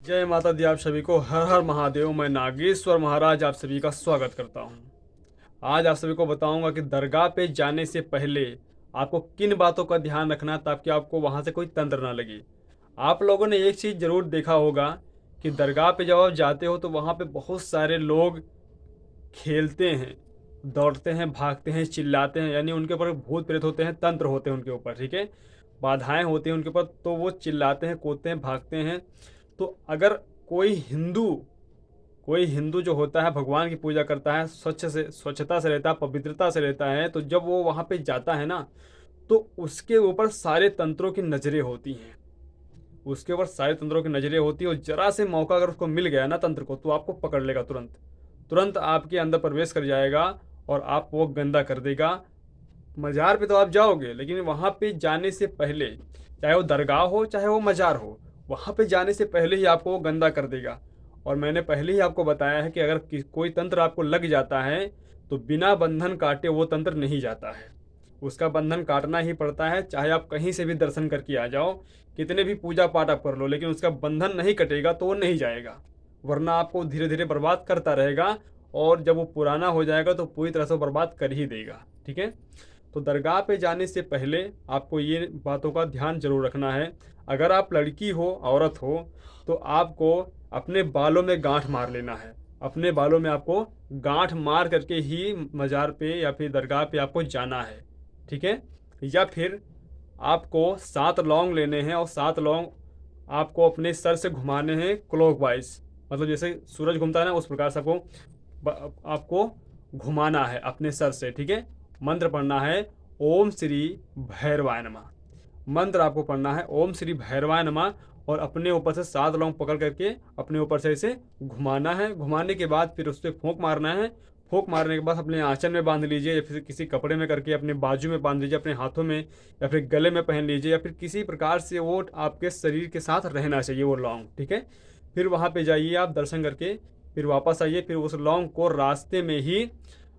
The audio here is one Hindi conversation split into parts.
जय माता दी। आप सभी को हर हर महादेव। मैं नागेश्वर महाराज आप सभी का स्वागत करता हूँ। आज आप सभी को बताऊंगा कि दरगाह पे जाने से पहले आपको किन बातों का ध्यान रखना है ताकि आपको वहाँ से कोई तंत्र ना लगे। आप लोगों ने एक चीज़ ज़रूर देखा होगा कि दरगाह पे जब आप जाते हो तो वहाँ पे बहुत सारे लोग खेलते हैं, दौड़ते हैं, भागते हैं, चिल्लाते हैं, यानी उनके ऊपर भूत प्रेत होते हैं, तंत्र होते हैं उनके ऊपर, ठीक है, बाधाएं होती हैं उनके ऊपर, तो वो चिल्लाते हैं, कूदते हैं, भागते हैं। तो अगर कोई हिंदू जो होता है भगवान की पूजा करता है, स्वच्छता से रहता है, पवित्रता से रहता है, तो जब वो वहाँ पे जाता है ना, तो उसके ऊपर सारे तंत्रों की नज़रें होती हैं। उसके ऊपर सारे तंत्रों की नज़रें होती है और जरा से मौका अगर उसको मिल गया ना तंत्र को, तो आपको पकड़ लेगा तुरंत। तुरंत आपके अंदर प्रवेश कर जाएगा और आप वो गंदा कर देगा। मज़ार पे तो आप जाओगे, लेकिन वहाँ पे जाने से पहले, चाहे वो दरगाह हो चाहे वो मज़ार हो, वहाँ पे जाने से पहले ही आपको वो गंदा कर देगा। और मैंने पहले ही आपको बताया है कि अगर कोई तंत्र आपको लग जाता है तो बिना बंधन काटे वो तंत्र नहीं जाता है। उसका बंधन काटना ही पड़ता है, चाहे आप कहीं से भी दर्शन करके आ जाओ, कितने भी पूजा पाठ आप कर लो, लेकिन उसका बंधन नहीं कटेगा तो वो नहीं जाएगा। वरना आपको धीरे धीरे बर्बाद करता रहेगा और जब वो पुराना हो जाएगा तो पूरी तरह से बर्बाद कर ही देगा, ठीक है। तो दरगाह पे जाने से पहले आपको ये बातों का ध्यान जरूर रखना है। अगर आप लड़की हो, औरत हो, तो आपको अपने बालों में गांठ मार लेना है। अपने बालों में आपको गांठ मार करके ही मज़ार पे या फिर दरगाह पे आपको जाना है, ठीक है। या फिर आपको 7 लौंग लेने हैं और 7 लौंग आपको अपने सर से घुमाने हैं क्लॉकवाइज, मतलब जैसे सूरज घूमता है ना, उस प्रकार से आपको घुमाना है अपने सर से, ठीक है। मंत्र पढ़ना है ओम श्री भैरवाय नमः। मंत्र आपको पढ़ना है ओम श्री भैरवाय नमः और अपने ऊपर से 7 लौंग पकड़ करके अपने ऊपर से इसे घुमाना है। घुमाने के बाद फिर उस पर फूंक मारना है। फूंक मारने के बाद अपने आंचल में बांध लीजिए या फिर किसी कपड़े में करके अपने बाजू में बांध लीजिए, अपने हाथों में या फिर गले में पहन लीजिए, या फिर किसी प्रकार से वो आपके शरीर के साथ रहना चाहिए वो लौंग, ठीक है। फिर वहाँ पे जाइए आप दर्शन करके, फिर वापस आइए, फिर उस लौंग को रास्ते में ही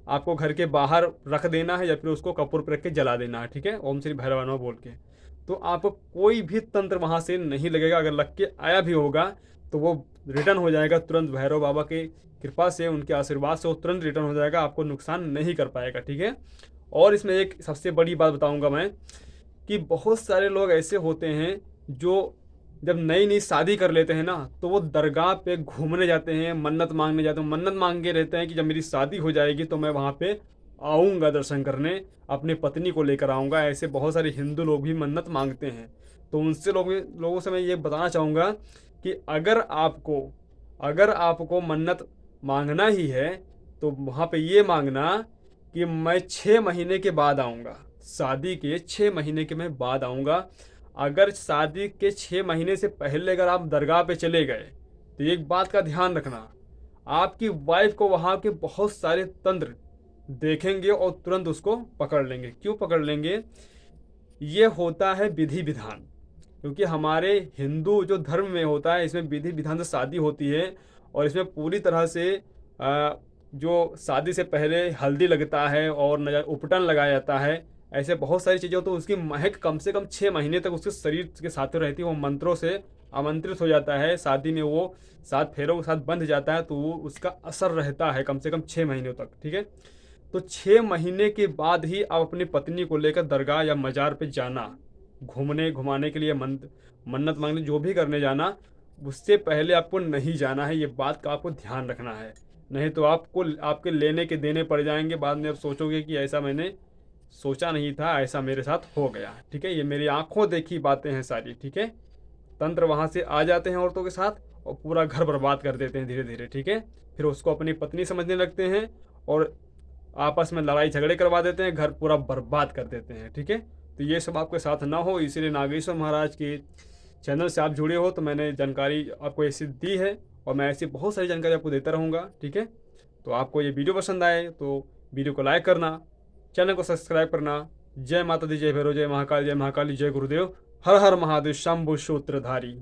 आपको घर के बाहर रख देना है या फिर उसको कपूर पर रख के जला देना है, ठीक है, ओम श्री भैरव नमः बोल के। तो आपको कोई भी तंत्र वहाँ से नहीं लगेगा। अगर लग के आया भी होगा तो वो रिटर्न हो जाएगा तुरंत। भैरव बाबा की कृपा से, उनके आशीर्वाद से वो तुरंत रिटर्न हो जाएगा, आपको नुकसान नहीं कर पाएगा, ठीक है। और इसमें एक सबसे बड़ी बात बताऊंगा मैं कि बहुत सारे लोग ऐसे होते हैं जो जब नई नई शादी कर लेते हैं ना, तो वो दरगाह पे घूमने जाते हैं, मन्नत मांगने जाते हैं, मन्नत मांगे रहते हैं कि जब मेरी शादी हो जाएगी तो मैं वहाँ पे आऊँगा दर्शन करने, अपनी पत्नी को लेकर आऊँगा। ऐसे बहुत सारे हिंदू लोग भी मन्नत मांगते हैं। तो उनसे लोगों से मैं ये बताना चाहूँगा कि अगर आपको मन्नत मांगना ही है तो वहाँ पे ये मांगना कि मैं 6 महीने के बाद आऊँगा, शादी के 6 महीने के मैं बाद आऊँगा। अगर शादी के 6 महीने से पहले अगर आप दरगाह पे चले गए तो एक बात का ध्यान रखना, आपकी वाइफ को वहाँ के बहुत सारे तंत्र देखेंगे और तुरंत उसको पकड़ लेंगे। क्यों पकड़ लेंगे? ये होता है विधि विधान, क्योंकि हमारे हिंदू जो धर्म में होता है इसमें विधि विधान से शादी होती है और इसमें पूरी तरह से जो शादी से पहले हल्दी लगता है और उपटन लगाया जाता है, ऐसे बहुत सारी चीज़ें। तो उसकी महक कम से कम 6 महीने तक उसके शरीर के साथ रहती है। वो मंत्रों से आमंत्रित हो जाता है, शादी में वो 7 फेरों के साथ बंध जाता है, तो वो उसका असर रहता है कम से कम 6 महीनों तक, ठीक है। तो 6 महीने के बाद ही आप अपनी पत्नी को लेकर दरगाह या मज़ार पे जाना, घूमने घुमाने के लिए, मन्नत मांगने जो भी करने जाना, उससे पहले आपको नहीं जाना है। ये बात का आपको ध्यान रखना है, नहीं तो आपको आपके लेने के देने पड़ जाएंगे। बाद में आप सोचोगे कि ऐसा मैंने सोचा नहीं था, ऐसा मेरे साथ हो गया, ठीक है। ये मेरी आंखों देखी बातें हैं सारी, ठीक है। तंत्र वहाँ से आ जाते हैं औरतों के साथ और पूरा घर बर्बाद कर देते हैं धीरे धीरे, ठीक है। फिर उसको अपनी पत्नी समझने लगते हैं और आपस में लड़ाई झगड़े करवा देते हैं, घर पूरा बर्बाद कर देते हैं, ठीक है। तो ये सब आपके साथ ना हो, इसीलिए नागेश्वर महाराज के चैनल से आप जुड़े हो तो मैंने जानकारी आपको ऐसी दी है और मैं ऐसी बहुत सारी जानकारी आपको देता रहूँगा, ठीक है। तो आपको ये वीडियो पसंद आए तो वीडियो को लाइक करना, चैनल को सब्सक्राइब करना। जय माता दी, जय भैरव, जय महाकाल, जय महाकाली, जय गुरुदेव, हर हर महादेव, शंभु सूत्रधारी।